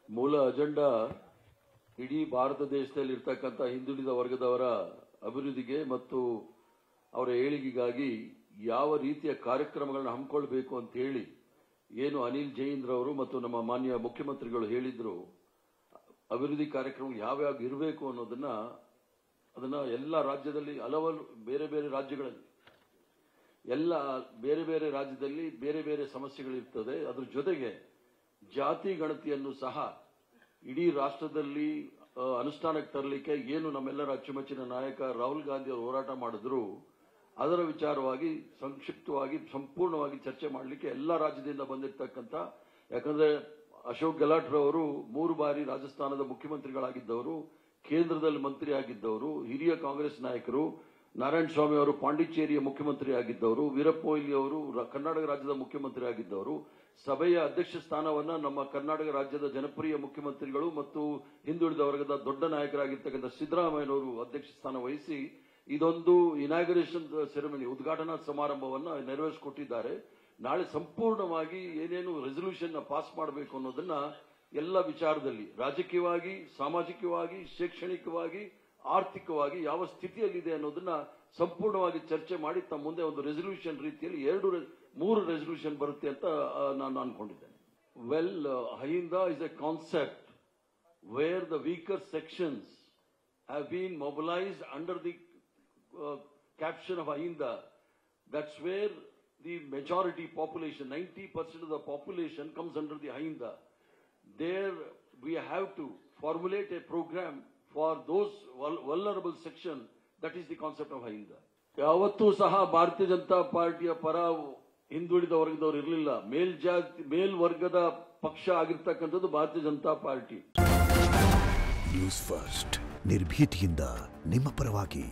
ಮೂಲ ಅಜೆಂಡಾ ಇಡೀ ಭಾರತ ದೇಶದಲ್ಲಿ ಇರ್ತಕ್ಕಂಥ ಹಿಂದುಳಿದ ವರ್ಗದವರ ಅಭಿವೃದ್ಧಿಗೆ ಮತ್ತು ಅವರ ಏಳಿಗೆಗಾಗಿ ಯಾವ ರೀತಿಯ ಕಾರ್ಯಕ್ರಮಗಳನ್ನು ಹಮ್ಮಿಕೊಳ್ಳಬೇಕು ಅಂತ ಹೇಳಿ ಏನು ಅನಿಲ್ ಜೈನ್ ರವರು ಮತ್ತು ನಮ್ಮ ಮಾನ್ಯ ಮುಖ್ಯಮಂತ್ರಿಗಳು ಹೇಳಿದ್ರು, ಅಭಿವೃದ್ಧಿ ಕಾರ್ಯಕ್ರಮ ಯಾವ್ಯಾವ ಇರಬೇಕು ಅದನ್ನ ಎಲ್ಲ ರಾಜ್ಯದಲ್ಲಿ ಹಲವಾರು ಬೇರೆ ಬೇರೆ ರಾಜ್ಯಗಳಲ್ಲಿ ಬೇರೆ ಬೇರೆ ಸಮಸ್ಯೆಗಳಿರ್ತದೆ. ಅದ್ರ ಜೊತೆಗೆ ಜಾತಿ ಗಣತಿಯನ್ನು ಸಹ ಇಡೀ ರಾಷ್ಟ್ರದಲ್ಲಿ ಅನುಷ್ಠಾನಕ್ಕೆ ತರಲಿಕ್ಕೆ ಏನು ನಮ್ಮೆಲ್ಲರ ಅಚ್ಚುಮೆಚ್ಚಿನ ನಾಯಕ ರಾಹುಲ್ ಗಾಂಧಿ ಅವರು ಹೋರಾಟ ಮಾಡಿದ್ರು, ಅದರ ವಿಚಾರವಾಗಿ ಸಂಕ್ಷಿಪ್ತವಾಗಿ ಸಂಪೂರ್ಣವಾಗಿ ಚರ್ಚೆ ಮಾಡಲಿಕ್ಕೆ ಎಲ್ಲ ರಾಜ್ಯದಿಂದ ಬಂದಿರತಕ್ಕಂಥ, ಯಾಕಂದ್ರೆ ಅಶೋಕ್ ಗೆಹ್ಲೋಟ್ ರವರು 3 ಬಾರಿ ರಾಜಸ್ಥಾನದ ಮುಖ್ಯಮಂತ್ರಿಗಳಾಗಿದ್ದವರು, ಕೇಂದ್ರದಲ್ಲಿ ಮಂತ್ರಿ ಆಗಿದ್ದವರು, ಹಿರಿಯ ಕಾಂಗ್ರೆಸ್ ನಾಯಕರು, ನಾರಾಯಣ ಸ್ವಾಮಿ ಅವರು ಪಾಂಡಿಚೇರಿಯ ಮುಖ್ಯಮಂತ್ರಿ ಆಗಿದ್ದವರು, ವೀರಪ್ಪ ಮೊಯ್ಲಿ ಅವರು ಕರ್ನಾಟಕ ರಾಜ್ಯದ ಮುಖ್ಯಮಂತ್ರಿ ಆಗಿದ್ದವರು, ಸಭೆಯ ಅಧ್ಯಕ್ಷ ಸ್ಥಾನವನ್ನ ನಮ್ಮ ಕರ್ನಾಟಕ ರಾಜ್ಯದ ಜನಪ್ರಿಯ ಮುಖ್ಯಮಂತ್ರಿಗಳು ಮತ್ತು ಹಿಂದುಳಿದ ವರ್ಗದ ದೊಡ್ಡ ನಾಯಕರಾಗಿರ್ತಕ್ಕಂಥ ಸಿದ್ದರಾಮಯ್ಯನವರು ಅಧ್ಯಕ್ಷ ಸ್ಥಾನ ವಹಿಸಿ ಇದೊಂದು ಇನಾಗ್ರೇಷನ್ ಸೆರೆಮನಿ ಉದ್ಘಾಟನಾ ಸಮಾರಂಭವನ್ನ ನೆರವೇರಿಸಿಕೊಟ್ಟಿದ್ದಾರೆ. ನಾಳೆ ಸಂಪೂರ್ಣವಾಗಿ ಏನೇನು ರೆಸಲ್ಯೂಷನ್ ಪಾಸ್ ಮಾಡಬೇಕು ಅನ್ನೋದನ್ನ ಎಲ್ಲ ವಿಚಾರದಲ್ಲಿ ರಾಜಕೀಯವಾಗಿ, ಸಾಮಾಜಿಕವಾಗಿ, ಶೈಕ್ಷಣಿಕವಾಗಿ, ಆರ್ಥಿಕವಾಗಿ ಯಾವ ಸ್ಥಿತಿಯಲ್ಲಿದೆ ಅನ್ನೋದನ್ನ ಸಂಪೂರ್ಣವಾಗಿ ಚರ್ಚೆ ಮಾಡಿ ತಮ್ಮ ಮುಂದೆ ಒಂದು ರೆಸಲ್ಯೂಷನ್ ರೀತಿಯಲ್ಲಿ 2-3 ರೆಸಲ್ಯೂಷನ್ ಬರುತ್ತೆ ಅಂತ ನಾನು ಅನ್ಕೊಂಡಿದ್ದೇನೆ. AHINDA is a concept where the weaker sections have been mobilized under the caption of Ahinda. That's where the majority population, 90% of the population comes under the Ahinda. There we have to formulate a program for those vulnerable section. That is the concept of Ahinda. ಯಾವತ್ತೂ ಸಹ ಭಾರತೀಯ ಜನತಾ ಪಾರ್ಟಿಯ ಪರ ಹಿಂದುಳಿದ ವರ್ಗದವರು ಇರಲಿಲ್ಲ. ಮೇಲ್ವರ್ಗದ ಪಕ್ಷ ಆಗಿರ್ತಕ್ಕಂಥದ್ದು ಭಾರತೀಯ ಜನತಾ ಪಾರ್ಟಿ. ನ್ಯೂಸ್ ಫಸ್ಟ್ ನಿರ್ಭೀತಿಯಿಂದ ನಿಮ್ಮ ಪರವಾಗಿ.